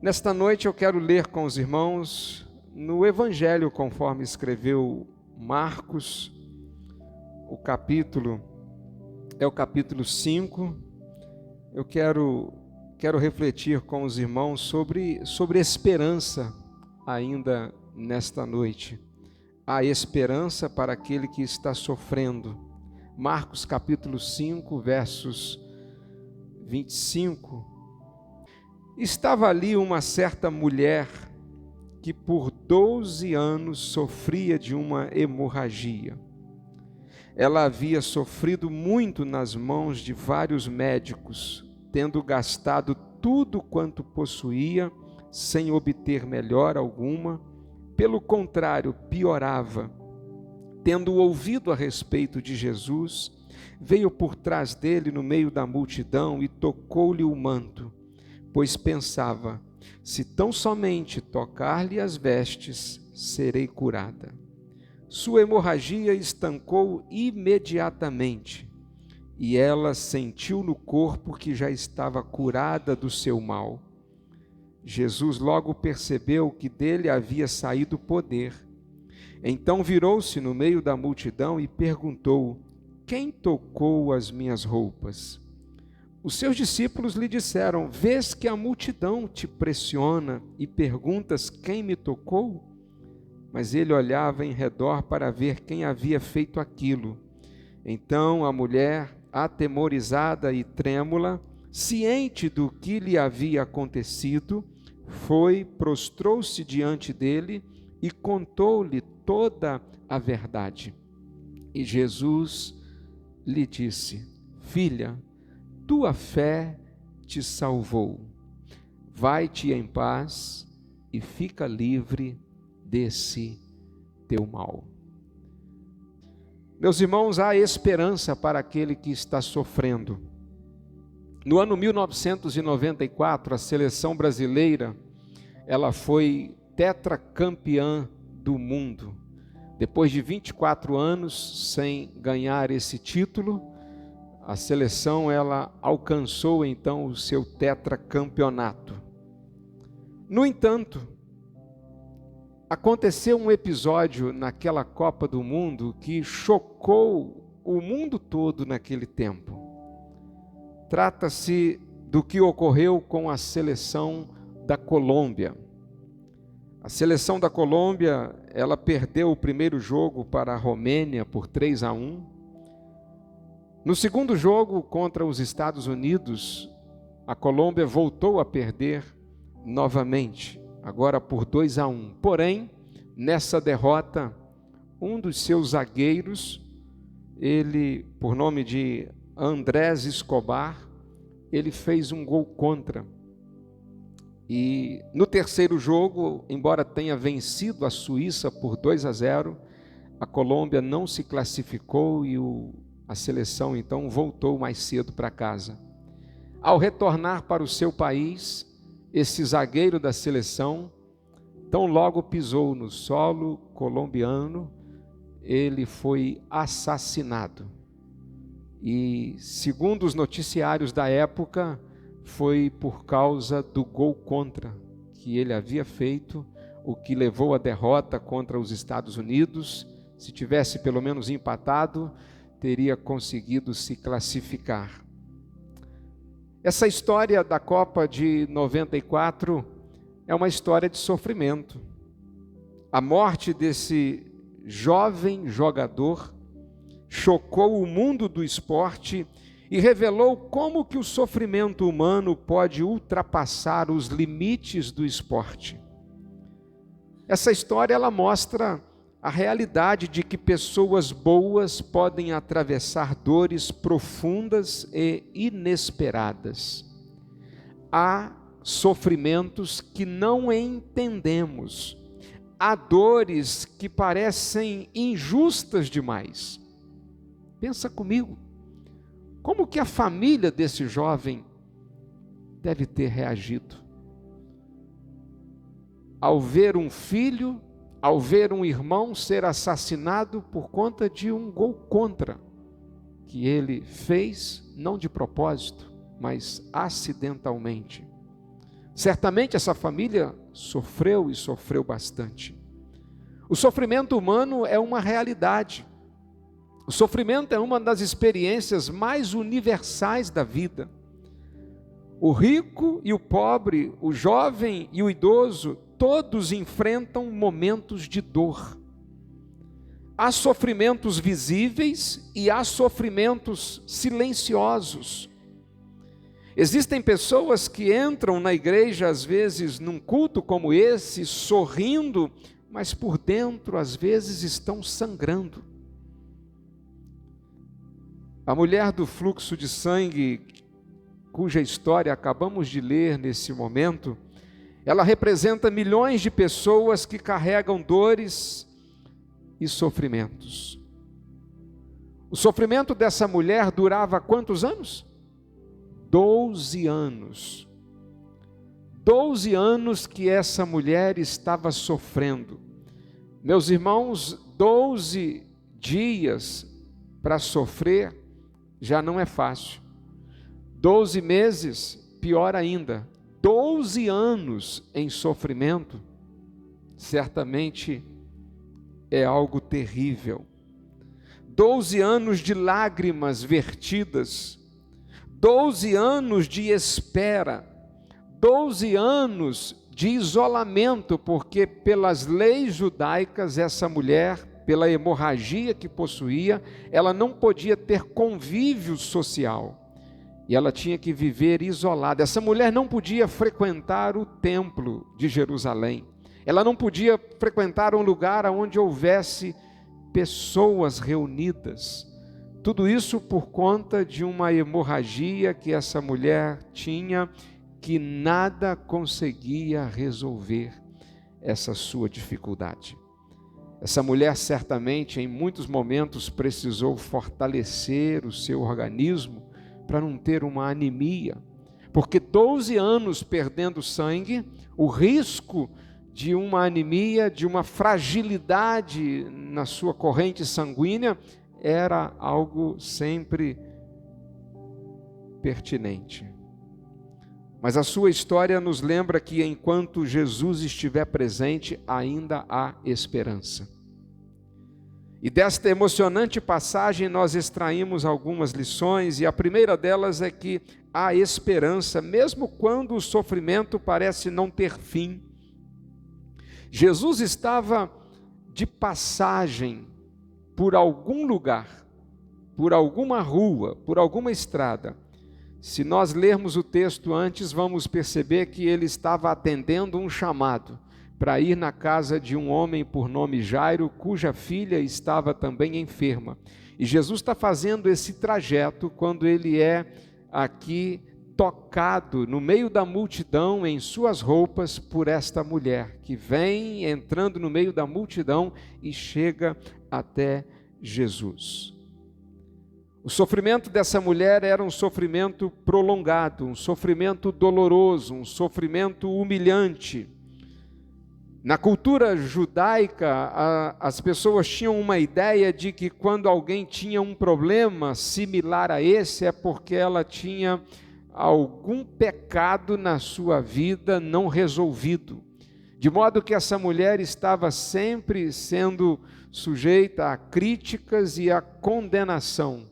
Nesta noite eu quero ler com os irmãos no Evangelho conforme escreveu Marcos, o capítulo 5. Eu quero refletir com os irmãos sobre esperança ainda nesta noite. A esperança para aquele que está sofrendo. Marcos capítulo 5, versos 25. Estava ali uma certa mulher que por 12 anos sofria de uma hemorragia. Ela havia sofrido muito nas mãos de vários médicos, tendo gastado tudo quanto possuía, sem obter melhora alguma. Pelo contrário, piorava. Tendo ouvido a respeito de Jesus, veio por trás dele no meio da multidão e tocou-lhe o manto, pois pensava: se tão somente tocar-lhe as vestes, serei curada. Sua hemorragia estancou imediatamente, e ela sentiu no corpo que já estava curada do seu mal. Jesus logo percebeu que dele havia saído poder. Então virou-se no meio da multidão e perguntou: quem tocou as minhas roupas? Os seus discípulos lhe disseram: vês que a multidão te pressiona e perguntas quem me tocou? Mas ele olhava em redor para ver quem havia feito aquilo. Então a mulher, atemorizada e trêmula, ciente do que lhe havia acontecido, prostrou-se diante dele e contou-lhe toda a verdade. E Jesus lhe disse: filha, tua fé te salvou. Vai-te em paz e fica livre desse teu mal. Meus irmãos, há esperança para aquele que está sofrendo. No ano 1994, a seleção brasileira, ela foi tetracampeã do mundo. Depois de 24 anos sem ganhar esse título, a seleção ela alcançou então o seu tetracampeonato. No entanto, aconteceu um episódio naquela Copa do Mundo que chocou o mundo todo naquele tempo. Trata-se do que ocorreu com a seleção da Colômbia. A seleção da Colômbia, ela perdeu o primeiro jogo para a Romênia por 3-1. No segundo jogo contra os Estados Unidos, a Colômbia voltou a perder novamente, agora por 2-1. Porém, nessa derrota, um dos seus zagueiros, ele, por nome de Andrés Escobar, ele fez um gol contra. E no terceiro jogo, embora tenha vencido a Suíça por 2-0, a Colômbia não se classificou e a seleção então voltou mais cedo para casa. Ao retornar para o seu país, esse zagueiro da seleção, tão logo pisou no solo colombiano, ele foi assassinado. E, segundo os noticiários da época, foi por causa do gol contra que ele havia feito, o que levou à derrota contra os Estados Unidos. Se tivesse pelo menos empatado, teria conseguido se classificar. Essa história da Copa de 94 é uma história de sofrimento. A morte desse jovem jogador chocou o mundo do esporte e revelou como que o sofrimento humano pode ultrapassar os limites do esporte. Essa história ela mostra a realidade de que pessoas boas podem atravessar dores profundas e inesperadas. Há sofrimentos que não entendemos, há dores que parecem injustas demais. Pensa comigo, como que a família desse jovem deve ter reagido? Ao ver um filho, ao ver um irmão ser assassinado por conta de um gol contra, que ele fez, não de propósito, mas acidentalmente. Certamente essa família sofreu e sofreu bastante. O sofrimento humano é uma realidade. O sofrimento é uma das experiências mais universais da vida. O rico e o pobre, o jovem e o idoso, todos enfrentam momentos de dor. Há sofrimentos visíveis e há sofrimentos silenciosos. Existem pessoas que entram na igreja, às vezes, num culto como esse, sorrindo, mas por dentro, às vezes, estão sangrando. A mulher do fluxo de sangue, cuja história acabamos de ler nesse momento, ela representa milhões de pessoas que carregam dores e sofrimentos. O sofrimento dessa mulher durava quantos anos? 12 anos. 12 anos que essa mulher estava sofrendo. Meus irmãos, 12 dias para sofrer já não é fácil. 12 meses, pior ainda. 12 anos em sofrimento, certamente é algo terrível. 12 anos de lágrimas vertidas, 12 anos de espera, 12 anos de isolamento, porque pelas leis judaicas essa mulher, pela hemorragia que possuía, ela não podia ter convívio social. E ela tinha que viver isolada. Essa mulher não podia frequentar o templo de Jerusalém. Ela não podia frequentar um lugar onde houvesse pessoas reunidas. Tudo isso por conta de uma hemorragia que essa mulher tinha, que nada conseguia resolver essa sua dificuldade. Essa mulher certamente em muitos momentos precisou fortalecer o seu organismo para não ter uma anemia, porque 12 anos perdendo sangue, o risco de uma anemia, de uma fragilidade na sua corrente sanguínea, era algo sempre pertinente. Mas a sua história nos lembra que enquanto Jesus estiver presente, ainda há esperança. E desta emocionante passagem nós extraímos algumas lições, e a primeira delas é que há esperança, mesmo quando o sofrimento parece não ter fim. Jesus estava de passagem por algum lugar, por alguma rua, por alguma estrada. Se nós lermos o texto antes, vamos perceber que ele estava atendendo um chamado para ir na casa de um homem por nome Jairo, cuja filha estava também enferma. E Jesus está fazendo esse trajeto quando ele é aqui tocado no meio da multidão, em suas roupas, por esta mulher, que vem entrando no meio da multidão e chega até Jesus. O sofrimento dessa mulher era um sofrimento prolongado, um sofrimento doloroso, um sofrimento humilhante. Na cultura judaica, as pessoas tinham uma ideia de que quando alguém tinha um problema similar a esse, é porque ela tinha algum pecado na sua vida não resolvido. De modo que essa mulher estava sempre sendo sujeita a críticas e a condenação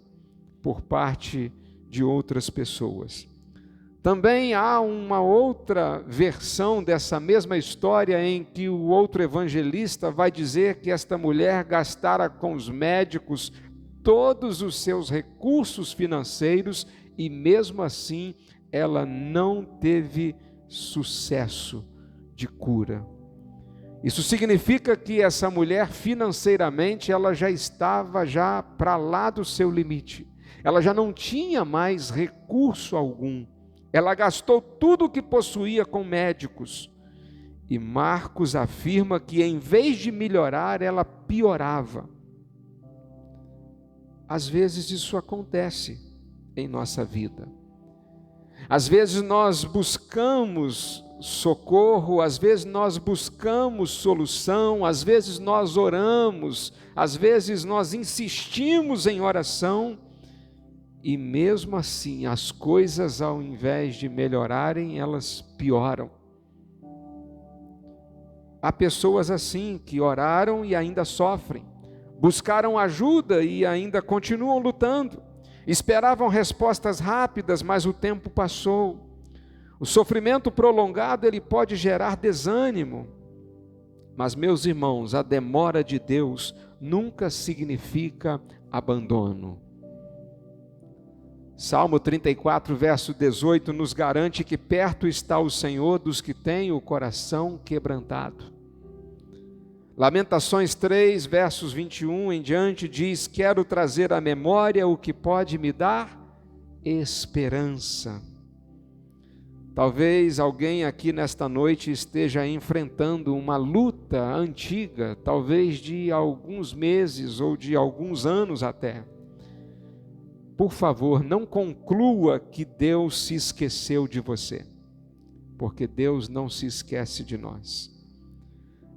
por parte de outras pessoas. Também há uma outra versão dessa mesma história em que o outro evangelista vai dizer que esta mulher gastara com os médicos todos os seus recursos financeiros e mesmo assim ela não teve sucesso de cura. Isso significa que essa mulher financeiramente ela já estava para lá do seu limite. Ela já não tinha mais recurso algum. Ela gastou tudo o que possuía com médicos. E Marcos afirma que em vez de melhorar, ela piorava. Às vezes isso acontece em nossa vida. Às vezes nós buscamos socorro, às vezes nós buscamos solução, às vezes nós oramos, às vezes nós insistimos em oração, e mesmo assim as coisas, ao invés de melhorarem, elas pioram. Há pessoas assim que oraram e ainda sofrem, buscaram ajuda e ainda continuam lutando, esperavam respostas rápidas, mas o tempo passou. O sofrimento prolongado, ele pode gerar desânimo, mas, meus irmãos, a demora de Deus nunca significa abandono. Salmo 34, verso 18, nos garante que perto está o Senhor dos que têm o coração quebrantado. Lamentações 3, versos 21 em diante, diz: quero trazer à memória o que pode me dar esperança. Talvez alguém aqui nesta noite esteja enfrentando uma luta antiga, talvez de alguns meses ou de alguns anos até. Por favor, não conclua que Deus se esqueceu de você, porque Deus não se esquece de nós.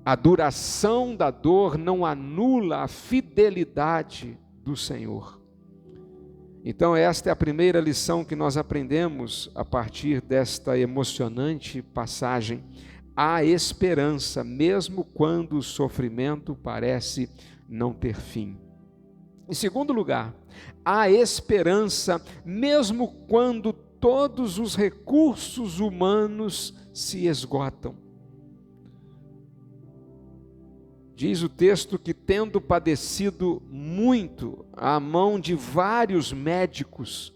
A duração da dor não anula a fidelidade do Senhor. Então, esta é a primeira lição que nós aprendemos a partir desta emocionante passagem. Há esperança, mesmo quando o sofrimento parece não ter fim. Em segundo lugar, há esperança, mesmo quando todos os recursos humanos se esgotam. Diz o texto que, tendo padecido muito à mão de vários médicos,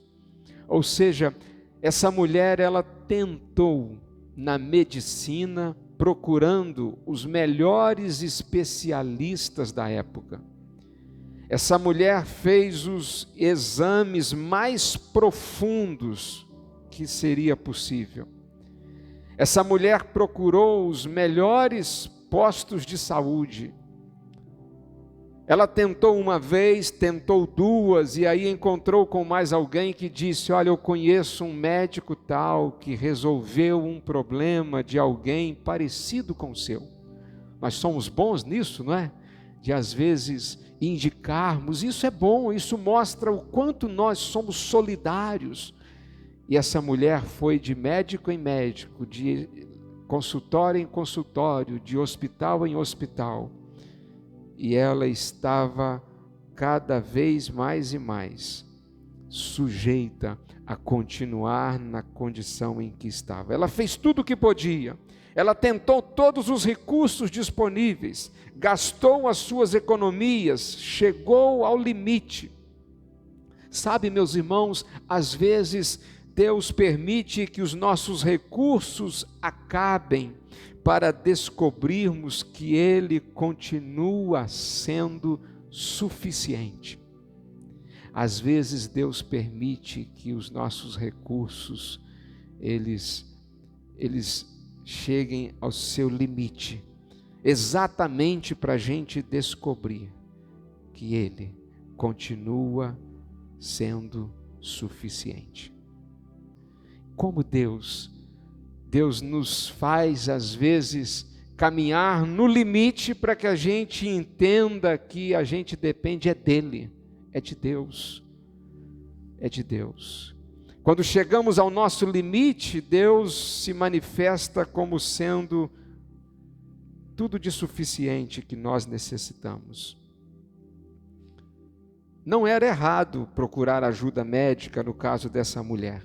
ou seja, essa mulher, ela tentou na medicina, procurando os melhores especialistas da época. Essa mulher fez os exames mais profundos que seria possível. Essa mulher procurou os melhores postos de saúde. Ela tentou uma vez, tentou duas, e aí encontrou com mais alguém que disse: olha, eu conheço um médico tal que resolveu um problema de alguém parecido com o seu. Nós somos bons nisso, não é? De às vezes indicarmos, isso é bom, isso mostra o quanto nós somos solidários. E essa mulher foi de médico em médico, de consultório em consultório, de hospital em hospital, e ela estava cada vez mais e mais sujeita a continuar na condição em que estava. Ela fez tudo o que podia, ela tentou todos os recursos disponíveis, gastou as suas economias, chegou ao limite. Sabe, meus irmãos, às vezes Deus permite que os nossos recursos acabem para descobrirmos que Ele continua sendo suficiente. Às vezes Deus permite que os nossos recursos, eles cheguem ao seu limite, exatamente para a gente descobrir que Ele continua sendo suficiente. Como Deus nos faz às vezes caminhar no limite para que a gente entenda que a gente depende dEle, é de Deus, é de Deus. Quando chegamos ao nosso limite, Deus se manifesta como sendo tudo de suficiente que nós necessitamos. Não era errado procurar ajuda médica no caso dessa mulher.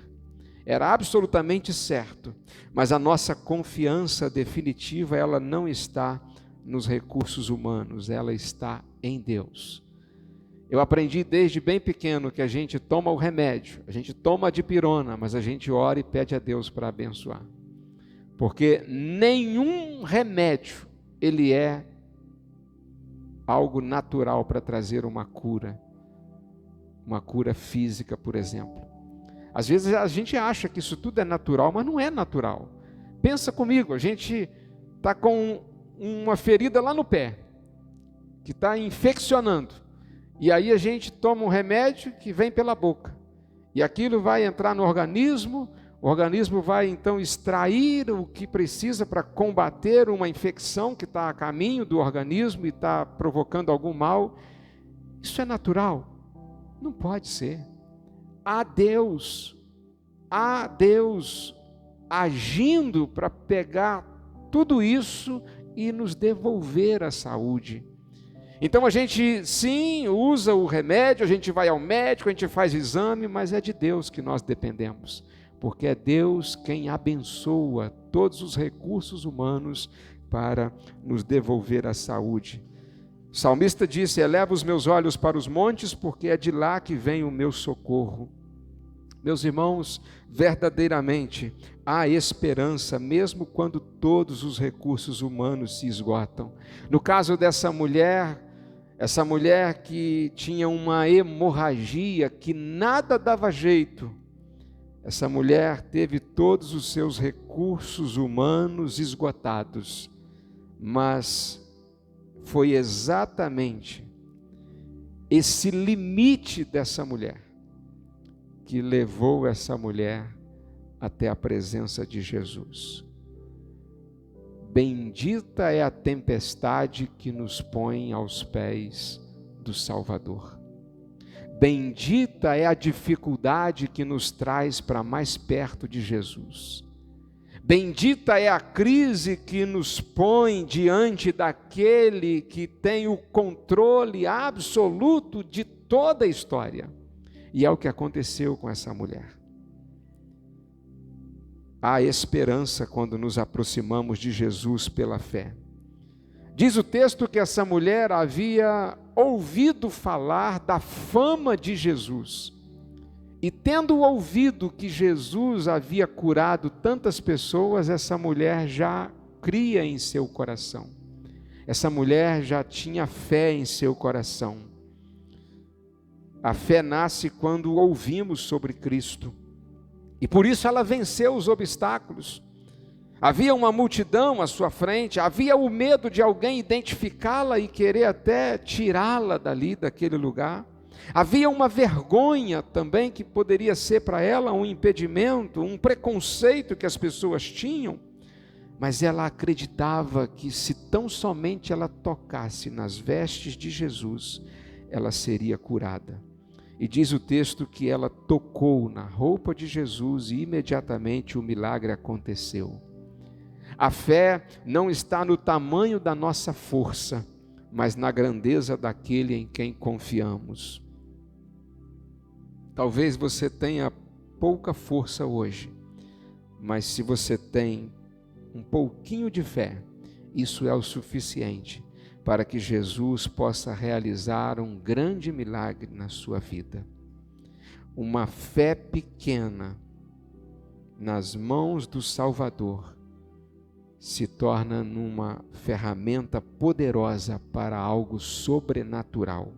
Era absolutamente certo, mas a nossa confiança definitiva, ela não está nos recursos humanos, ela está em Deus. Eu aprendi desde bem pequeno que a gente toma o remédio, a gente toma a dipirona, mas a gente ora e pede a Deus para abençoar. Porque nenhum remédio, ele é algo natural para trazer uma cura física, por exemplo. Às vezes a gente acha que isso tudo é natural, mas não é natural. Pensa comigo, a gente está com uma ferida lá no pé, que está infeccionando, e aí a gente toma um remédio que vem pela boca, e aquilo vai entrar no organismo, o organismo vai então extrair o que precisa para combater uma infecção que está a caminho do organismo e está provocando algum mal. Isso é natural? Não pode ser. há Deus agindo para pegar tudo isso e nos devolver a saúde. Então a gente sim usa o remédio, a gente vai ao médico, a gente faz exame, mas é de Deus que nós dependemos, porque é Deus quem abençoa todos os recursos humanos para nos devolver a saúde. O salmista disse: eleva os meus olhos para os montes, porque é de lá que vem o meu socorro. Meus irmãos, verdadeiramente há esperança, mesmo quando todos os recursos humanos se esgotam. No caso dessa mulher, essa mulher que tinha uma hemorragia, que nada dava jeito, essa mulher teve todos os seus recursos humanos esgotados, mas foi exatamente esse limite dessa mulher que levou essa mulher até a presença de Jesus. Bendita é a tempestade que nos põe aos pés do Salvador. Bendita é a dificuldade que nos traz para mais perto de Jesus. Bendita é a crise que nos põe diante daquele que tem o controle absoluto de toda a história. E é o que aconteceu com essa mulher. Há esperança quando nos aproximamos de Jesus pela fé. Diz o texto que essa mulher havia ouvido falar da fama de Jesus. E tendo ouvido que Jesus havia curado tantas pessoas, essa mulher já cria em seu coração. Essa mulher já tinha fé em seu coração. A fé nasce quando ouvimos sobre Cristo. E por isso ela venceu os obstáculos. Havia uma multidão à sua frente, havia o medo de alguém identificá-la e querer até tirá-la dali, daquele lugar. Havia uma vergonha também que poderia ser para ela um impedimento, um preconceito que as pessoas tinham. Mas ela acreditava que se tão somente ela tocasse nas vestes de Jesus, ela seria curada. E diz o texto que ela tocou na roupa de Jesus e imediatamente o milagre aconteceu. A fé não está no tamanho da nossa força, mas na grandeza daquele em quem confiamos. Talvez você tenha pouca força hoje, mas se você tem um pouquinho de fé, isso é o suficiente para que Jesus possa realizar um grande milagre na sua vida. Uma fé pequena nas mãos do Salvador se torna numa ferramenta poderosa para algo sobrenatural.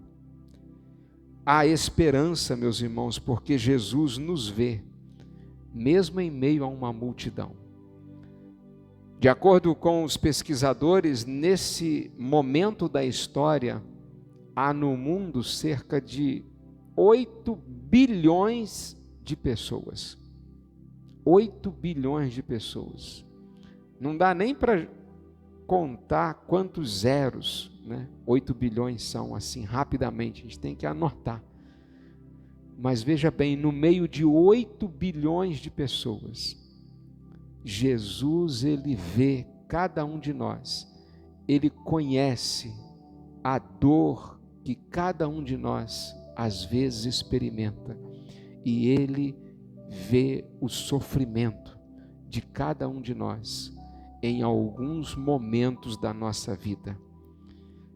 Há esperança, meus irmãos, porque Jesus nos vê, mesmo em meio a uma multidão. De acordo com os pesquisadores, nesse momento da história, há no mundo cerca de 8 bilhões de pessoas. 8 bilhões de pessoas. Não dá nem para contar quantos zeros, né? 8 bilhões são assim, rapidamente, a gente tem que anotar. Mas veja bem, no meio de 8 bilhões de pessoas, Jesus, ele vê cada um de nós, ele conhece a dor que cada um de nós às vezes experimenta, e ele vê o sofrimento de cada um de nós em alguns momentos da nossa vida.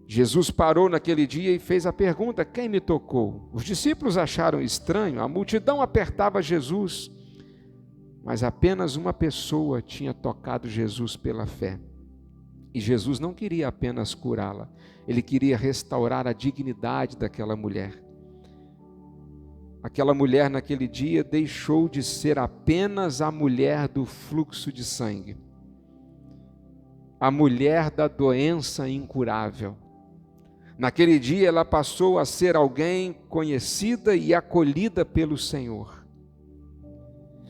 Jesus parou naquele dia e fez a pergunta: quem me tocou? Os discípulos acharam estranho, a multidão apertava Jesus, mas apenas uma pessoa tinha tocado Jesus pela fé. E Jesus não queria apenas curá-la, ele queria restaurar a dignidade daquela mulher. Aquela mulher naquele dia deixou de ser apenas a mulher do fluxo de sangue, a mulher da doença incurável. Naquele dia ela passou a ser alguém conhecida e acolhida pelo Senhor.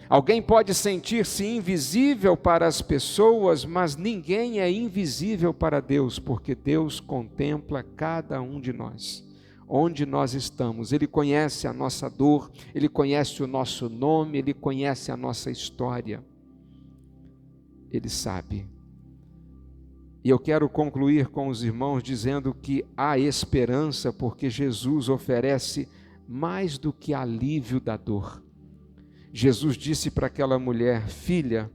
Alguém pode sentir-se invisível para as pessoas, mas ninguém é invisível para Deus, porque Deus contempla cada um de nós. onde nós estamos. Ele conhece a nossa dor, Ele conhece o nosso nome, Ele conhece a nossa história. Ele sabe. E eu quero concluir com os irmãos dizendo que há esperança, porque Jesus oferece mais do que alívio da dor. Jesus disse para aquela mulher: filha,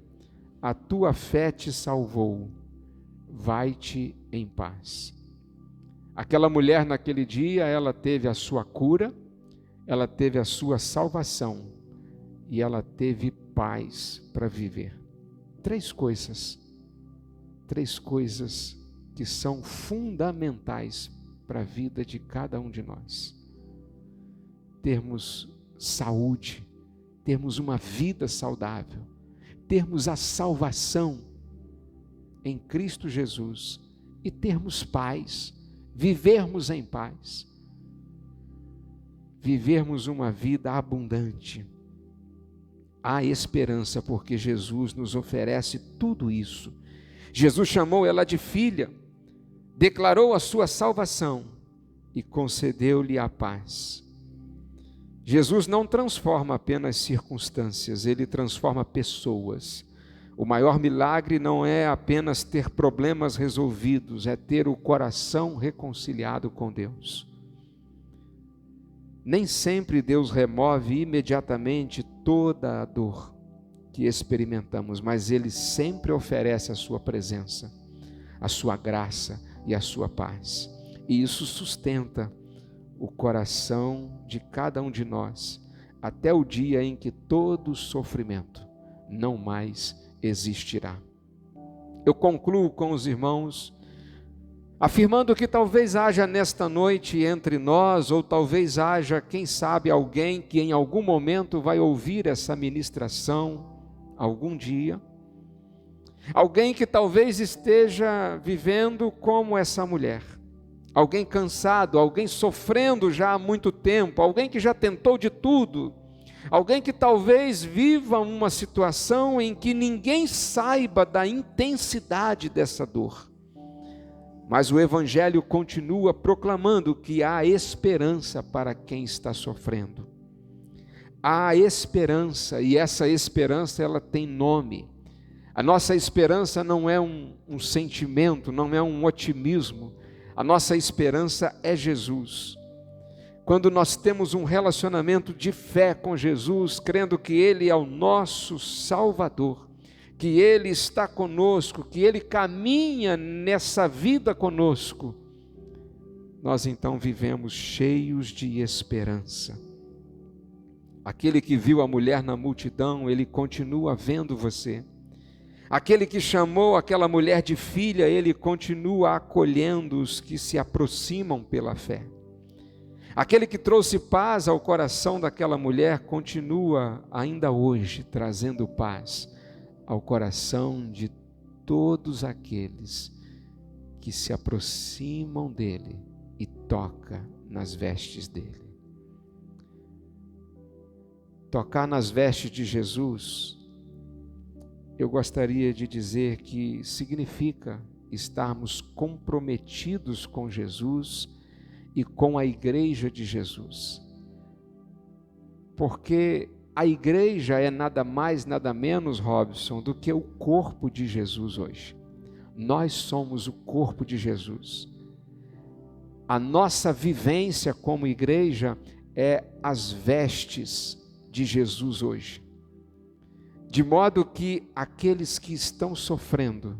a tua fé te salvou, vai-te em paz. Aquela mulher naquele dia, ela teve a sua cura, ela teve a sua salvação e ela teve paz para viver. Três coisas que são fundamentais para a vida de cada um de nós. Termos saúde, termos uma vida saudável, termos a salvação em Cristo Jesus e termos paz, vivermos em paz, vivermos uma vida abundante. Há esperança porque Jesus nos oferece tudo isso. Jesus chamou ela de filha, declarou a sua salvação e concedeu-lhe a paz. Jesus não transforma apenas circunstâncias, Ele transforma pessoas. O maior milagre não é apenas ter problemas resolvidos, é ter o coração reconciliado com Deus. Nem sempre Deus remove imediatamente toda a dor que experimentamos, mas Ele sempre oferece a sua presença, a sua graça e a sua paz. E isso sustenta o coração de cada um de nós, até o dia em que todo sofrimento não mais existirá. Eu concluo com os irmãos, afirmando que talvez haja nesta noite entre nós, ou talvez haja, quem sabe, alguém que em algum momento vai ouvir essa ministração, algum dia, alguém que talvez esteja vivendo como essa mulher, alguém cansado, alguém sofrendo já há muito tempo, alguém que já tentou de tudo, alguém que talvez viva uma situação em que ninguém saiba da intensidade dessa dor, mas o Evangelho continua proclamando que há esperança para quem está sofrendo. Há esperança, e essa esperança ela tem nome. A nossa esperança não é um sentimento, não é um otimismo. A nossa esperança é Jesus. Quando nós temos um relacionamento de fé com Jesus, crendo que Ele é o nosso Salvador, que Ele está conosco, que Ele caminha nessa vida conosco, nós então vivemos cheios de esperança. Aquele que viu a mulher na multidão, ele continua vendo você. Aquele que chamou aquela mulher de filha, ele continua acolhendo os que se aproximam pela fé. Aquele que trouxe paz ao coração daquela mulher, continua ainda hoje trazendo paz ao coração de todos aqueles que se aproximam dele e toca nas vestes dele. Tocar nas vestes de Jesus, eu gostaria de dizer que significa estarmos comprometidos com Jesus e com a igreja de Jesus. Porque a igreja é nada mais, nada menos, Robson, do que o corpo de Jesus hoje. Nós somos o corpo de Jesus. A nossa vivência como igreja é as vestes de Jesus hoje, de modo que aqueles que estão sofrendo,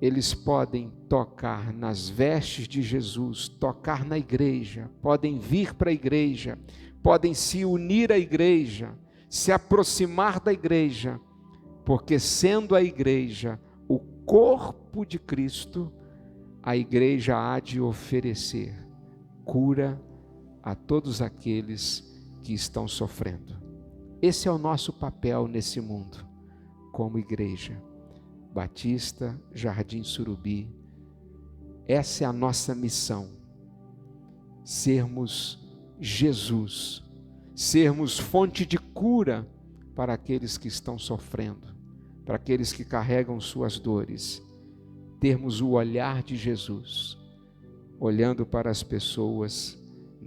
eles podem tocar nas vestes de Jesus, tocar na igreja, podem vir para a igreja, podem se unir à igreja, se aproximar da igreja, porque sendo a igreja o corpo de Cristo, a igreja há de oferecer cura a todos aqueles que estão sofrendo. Esse é o nosso papel nesse mundo, como igreja Batista Jardim Surubi. Essa é a nossa missão, sermos Jesus, sermos fonte de cura para aqueles que estão sofrendo, para aqueles que carregam suas dores, termos o olhar de Jesus, olhando para as pessoas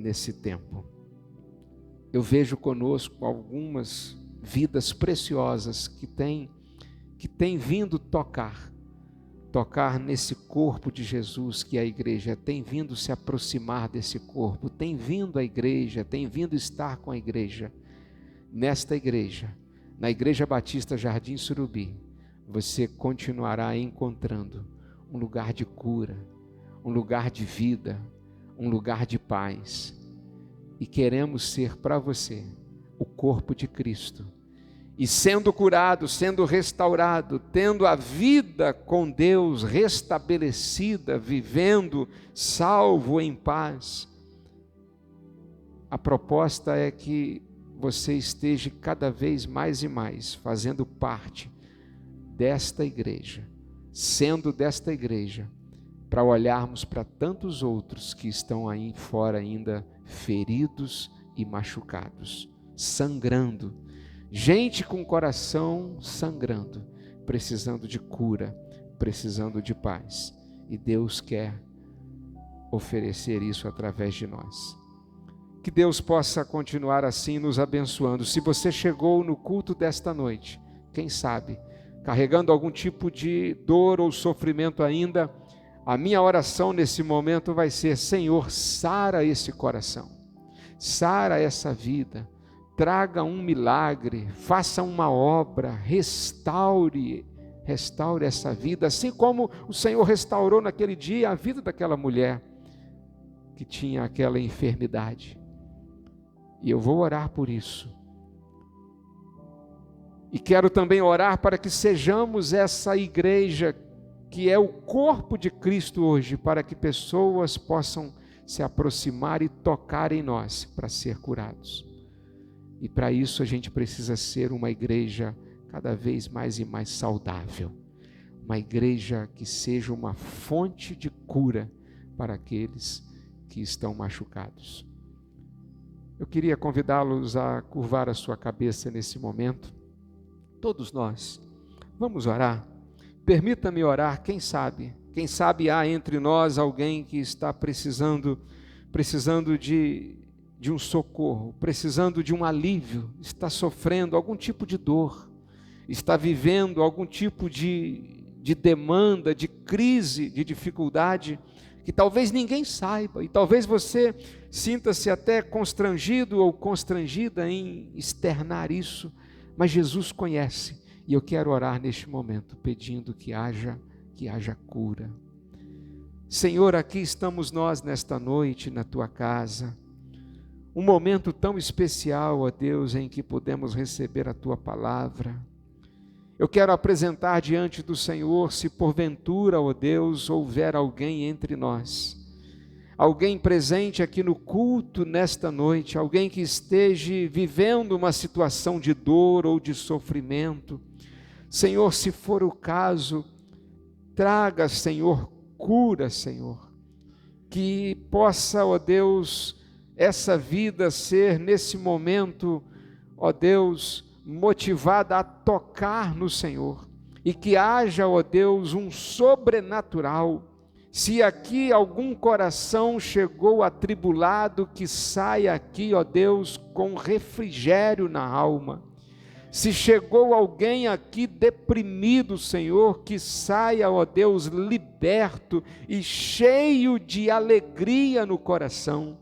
nesse tempo. Eu vejo conosco algumas vidas preciosas que têm vindo tocar nesse corpo de Jesus que é a igreja, tem vindo se aproximar desse corpo, tem vindo à igreja, tem vindo estar com a igreja. Nesta igreja, na Igreja Batista Jardim Surubi, você continuará encontrando um lugar de cura, um lugar de vida, um lugar de paz. E queremos ser para você o corpo de Cristo. E sendo curado, sendo restaurado, tendo a vida com Deus restabelecida, vivendo salvo em paz, a proposta é que você esteja cada vez mais e mais fazendo parte desta igreja, sendo desta igreja, para olharmos para tantos outros que estão aí fora ainda feridos e machucados, sangrando, gente com o coração sangrando, precisando de cura, precisando de paz, e Deus quer oferecer isso através de nós. Que Deus possa continuar assim nos abençoando. Se você chegou no culto desta noite, quem sabe, carregando algum tipo de dor ou sofrimento ainda, a minha oração nesse momento vai ser: Senhor, sara esse coração, sara essa vida, traga um milagre, faça uma obra, restaure essa vida, assim como o Senhor restaurou naquele dia a vida daquela mulher que tinha aquela enfermidade. E eu vou orar por isso. E quero também orar para que sejamos essa igreja que é o corpo de Cristo hoje, para que pessoas possam se aproximar e tocar em nós para ser curados. E para isso a gente precisa ser uma igreja cada vez mais e mais saudável. Uma igreja que seja uma fonte de cura para aqueles que estão machucados. Eu queria convidá-los a curvar a sua cabeça nesse momento. Todos nós, vamos orar. Permita-me orar, quem sabe há entre nós alguém que está precisando de um socorro, precisando de um alívio, está sofrendo algum tipo de dor, está vivendo algum tipo de demanda, de crise, de dificuldade, que talvez ninguém saiba, e talvez você sinta-se até constrangido ou constrangida em externar isso, mas Jesus conhece, e eu quero orar neste momento, pedindo que haja cura. Senhor, aqui estamos nós nesta noite, na Tua casa, um momento tão especial, ó Deus, em que podemos receber a Tua palavra. Eu quero apresentar diante do Senhor, se porventura, ó Deus, houver alguém entre nós, alguém presente aqui no culto nesta noite, alguém que esteja vivendo uma situação de dor ou de sofrimento. Senhor, se for o caso, traga, Senhor, cura, Senhor, que possa, ó Deus, essa vida ser nesse momento, ó Deus, motivada a tocar no Senhor, e que haja, ó Deus, um sobrenatural. Se aqui algum coração chegou atribulado, que saia aqui, ó Deus, com refrigério na alma. Se chegou alguém aqui deprimido, Senhor, que saia, ó Deus, liberto e cheio de alegria no coração.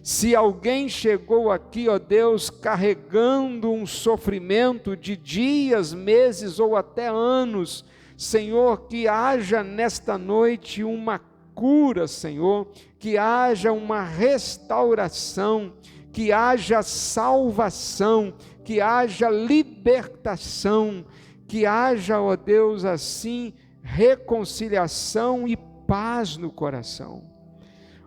Se alguém chegou aqui, ó Deus, carregando um sofrimento de dias, meses ou até anos, Senhor, que haja nesta noite uma cura, Senhor, que haja uma restauração, que haja salvação, que haja libertação, que haja, ó Deus, assim, reconciliação e paz no coração.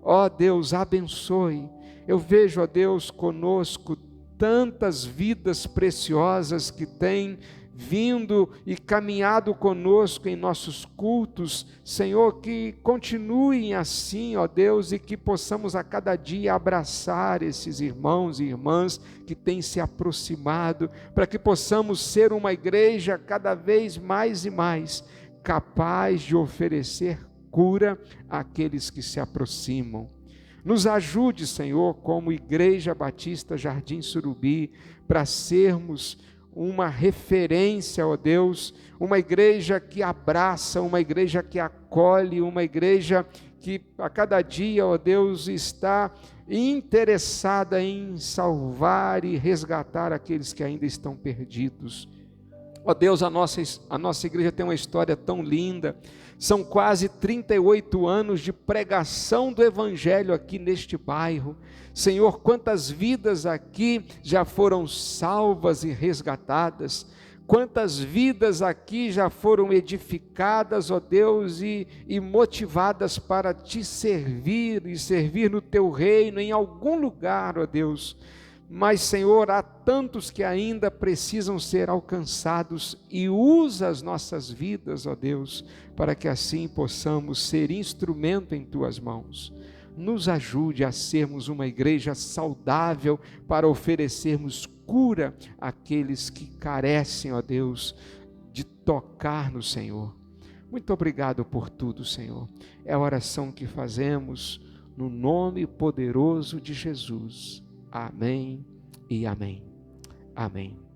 Ó Deus, abençoe. Eu vejo, ó Deus, conosco tantas vidas preciosas que têm vindo e caminhado conosco em nossos cultos. Senhor, que continuem assim, ó Deus, e que possamos a cada dia abraçar esses irmãos e irmãs que têm se aproximado, para que possamos ser uma igreja cada vez mais e mais capaz de oferecer cura àqueles que se aproximam. Nos ajude, Senhor, como Igreja Batista Jardim Surubi, para sermos uma referência, ó Deus, uma igreja que abraça, uma igreja que acolhe, uma igreja que a cada dia, ó Deus, está interessada em salvar e resgatar aqueles que ainda estão perdidos. Ó Deus, a nossa igreja tem uma história tão linda, são quase 38 anos de pregação do Evangelho aqui neste bairro. Senhor, quantas vidas aqui já foram salvas e resgatadas, quantas vidas aqui já foram edificadas, ó Deus, e motivadas para te servir e servir no teu reino em algum lugar, ó Deus. Mas, Senhor, há tantos que ainda precisam ser alcançados, e usa as nossas vidas, ó Deus, para que assim possamos ser instrumento em Tuas mãos. Nos ajude a sermos uma igreja saudável, para oferecermos cura àqueles que carecem, ó Deus, de tocar no Senhor. Muito obrigado por tudo, Senhor. É a oração que fazemos no nome poderoso de Jesus. Amém e amém. Amém.